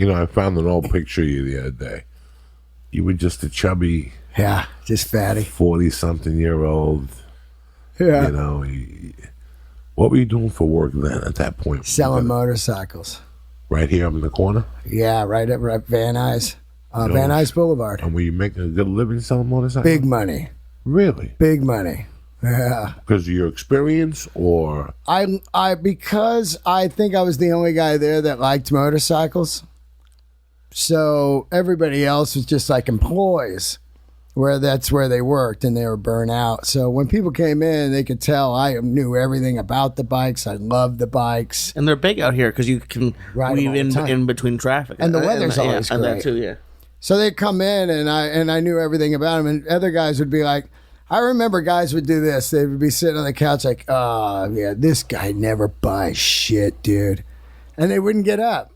You know, I found an old picture of you the other day. You were just a chubby, Yeah, just fatty. 40-something-year-old. Yeah. You know, what were you doing for work then at that point? Selling motorcycles. Right here up in the corner? Yeah, right at Van Nuys. Van Nuys Boulevard. And were you making a good living selling motorcycles? Big money. Really? Big money. Yeah. Because of your experience, or? Because I think I was the only guy there that liked motorcycles. So everybody else was just like employees, where that's where they worked and they were burnt out. So when people came in, they could tell I knew everything about the bikes. I loved the bikes. And they're big out here because you can weave in between traffic. And the weather's always great. And that too, yeah. So they'd come in and I knew everything about them. And other guys would be like, I remember guys would do this. They would be sitting on the couch like, oh, yeah, this guy never buys shit, dude. And they wouldn't get up.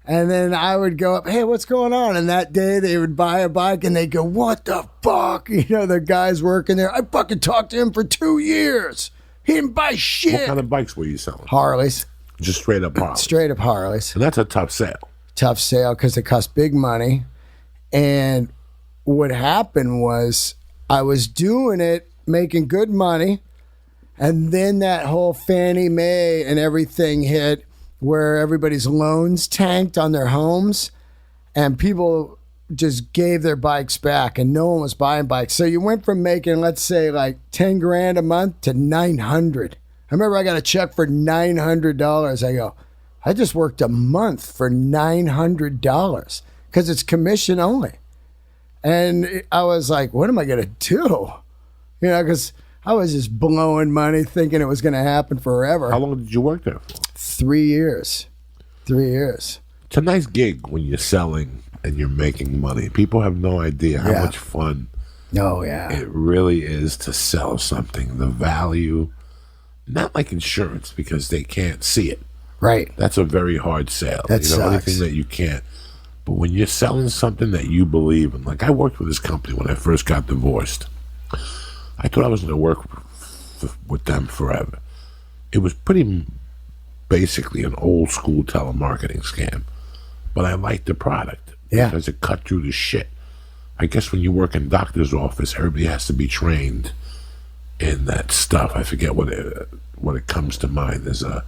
And then I would go up, hey, what's going on? And that day they would buy a bike and they'd go, what the fuck? You know, the guy's working there. I fucking talked to him for 2 years. He didn't buy shit. What kind of bikes were you selling? Harleys. Just straight up Harleys? Straight up Harleys. And that's a tough sale. Tough sale because it cost big money. And what happened was I was doing it, making good money. And then that whole Fannie Mae and everything hit, where everybody's loans tanked on their homes and people just gave their bikes back and no one was buying bikes. So you went from making, let's say, like 10 grand a month to 900. I remember I got a check for $900. I go, I just worked a month for $900 because it's commission only. And I was like, what am I going to do? You know, because I was just blowing money thinking it was going to happen forever. How long did you work there for? 3 years. 3 years. It's a nice gig when you're selling and you're making money. People have no idea how much fun it really is to sell something. The value, not like insurance because they can't see it. Right. That's a very hard sale. That sucks. Anything that you can't. But when you're selling something that you believe in, like I worked with this company when I first got divorced. I thought I was going to work with them forever. It was pretty basically an old school telemarketing scam. But I liked the product because it cut through the shit. I guess when you work in doctor's office, everybody has to be trained in that stuff. I forget what it comes to mind. There's a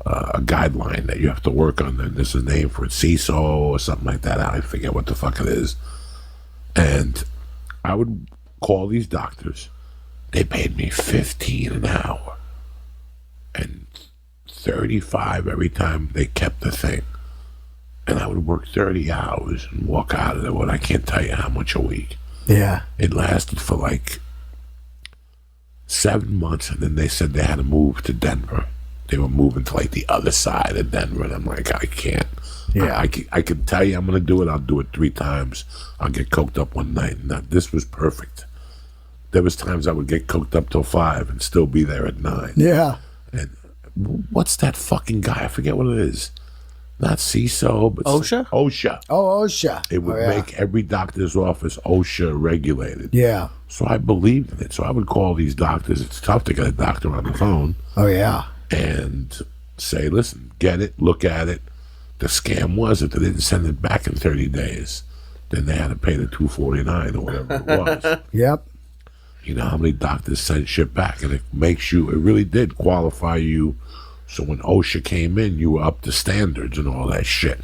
guideline that you have to work on. There's a name for it, CISO or something like that. I forget what the fuck it is. And I would call these doctors. They paid me $15 an hour and $35 every time they kept the thing. And I would work 30 hours and walk out of there with I can't tell you how much a week. Yeah. It lasted for like 7 months, and then they said they had to move to Denver. They were moving to like the other side of Denver, and I'm like, I can't. Yeah. I can tell you I'm going to do it. I'll do it 3 times. I'll get coked up one night. And this was perfect. There was times I would get coked up till 5 and still be there at 9. Yeah. And what's that fucking guy? I forget what it is. Not CISO, but OSHA? OSHA. Oh, OSHA. It would make every doctor's office OSHA regulated. Yeah. So I believed in it. So I would call these doctors. It's tough to get a doctor on the phone. Oh, yeah. And say, listen, get it, look at it. The scam was that they didn't send it back in 30 days. Then they had to pay the $249 or whatever it was. Yep. You know how many doctors sent shit back, and it really did qualify you. So when OSHA came in, you were up to standards and all that shit.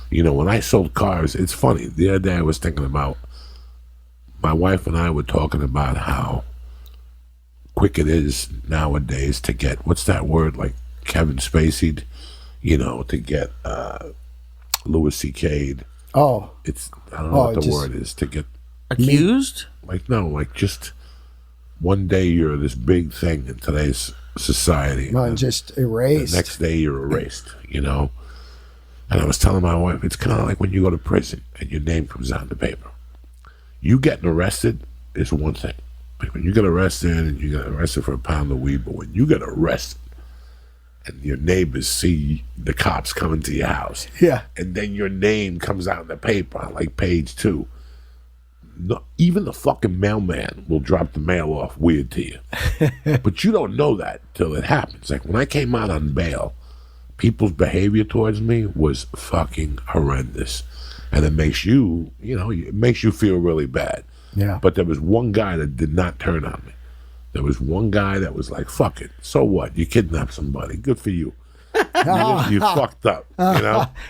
You know, when I sold cars, it's funny. The other day I was thinking about, my wife and I were talking about how quick it is nowadays to get, what's that word, like Kevin Spacey, you know, to get Louis C.K. Oh. I don't know what the word is, to get accused? Like, no, like just one day you're this big thing in today's society. Well, just erased. The next day you're erased, you know? And I was telling my wife, it's kind of like when you go to prison and your name comes out in the paper. You getting arrested is one thing. Like when you get arrested and you get arrested for a pound of weed, but when you get arrested and your neighbors see the cops coming to your house, and then your name comes out in the paper on like page 2, no, even the fucking mailman will drop the mail off weird to you. But you don't know that till it happens. Like when I came out on bail, people's behavior towards me was fucking horrendous. And it makes you, it makes you feel really bad. Yeah. But there was one guy that did not turn on me. There was one guy that was like, fuck it. So what? You kidnapped somebody. Good for you. You fucked up,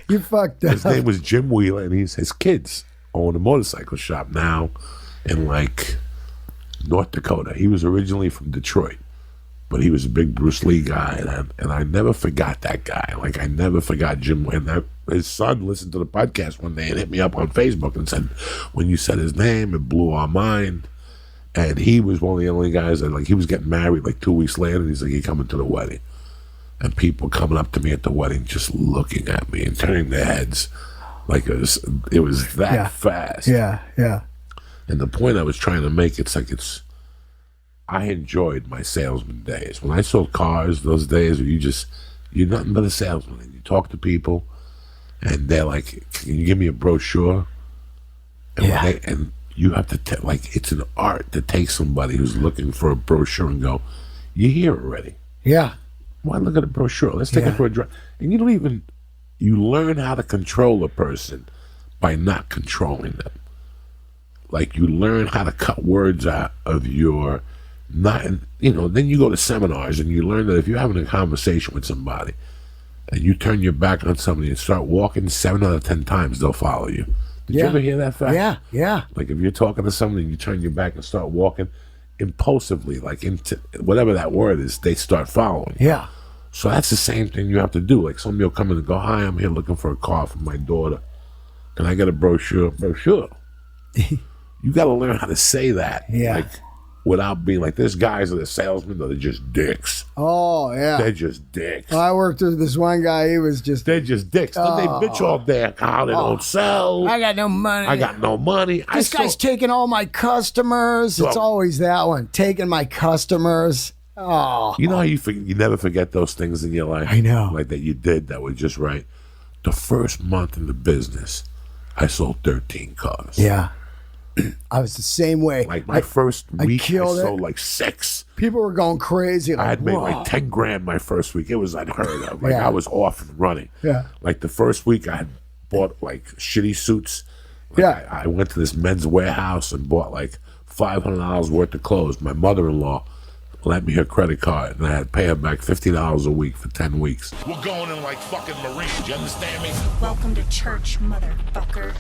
You fucked up. His name was Jim Wheeler, and his kids own a motorcycle shop now in, like, North Dakota. He was originally from Detroit, but he was a big Bruce Lee guy, and I never forgot that guy. Like, I never forgot Jim. And his son listened to the podcast one day and hit me up on Facebook and said, when you said his name, it blew our mind. And he was one of the only guys that, like, he was getting married like 2 weeks later, and he's like, "You coming to the wedding?" And people coming up to me at the wedding just looking at me and turning their heads like it was that fast. Yeah, yeah. And the point I was trying to make, I enjoyed my salesman days. When I sold cars, those days where you're nothing but a salesman. And you talk to people, and they're like, "Can you give me a brochure?" And and you have to, it's an art to take somebody who's looking for a brochure and go, "You're here already. Yeah. Why look at a brochure? Let's take it for a drive." And you learn how to control a person by not controlling them. Like, you learn how to cut words out of your, then you go to seminars and you learn that if you're having a conversation with somebody and you turn your back on somebody and start walking, 7 out of 10 times they'll follow you. Did you ever hear that fact? Yeah, yeah. Like, if you're talking to somebody and you turn your back and start walking impulsively, like into whatever that word is, they start following. Yeah. So that's the same thing you have to do. Like, somebody will come in and go, "Hi, I'm here looking for a car for my daughter. Can I get a brochure?" Brochure. You got to learn how to say that. Yeah. Like, without being like, there's guys that are salesmen that are just dicks. Oh, yeah. They're just dicks. I worked with this one guy. He was just... They're just dicks. Then they bitch all day how they don't sell. I got no money. I got no money. This guy's taking all my customers. It's always that one. Taking my customers. Oh. You know how you never forget those things in your life? I know. Like, that you did that were just right. The first month in the business, I sold 13 cars. Yeah. I was the same way. Like, my first week, I sold it. like 6. People were going crazy. Like, I had made like 10 grand my first week. It was unheard of. Like, I was off and running. Yeah. Like, the first week, I had bought like shitty suits. Like, I went to this men's warehouse and bought like $500 worth of clothes. My mother-in-law lent me her credit card, and I had to pay her back $50 a week for 10 weeks. We're going in like fucking Marines, you understand me? Welcome to church, motherfucker.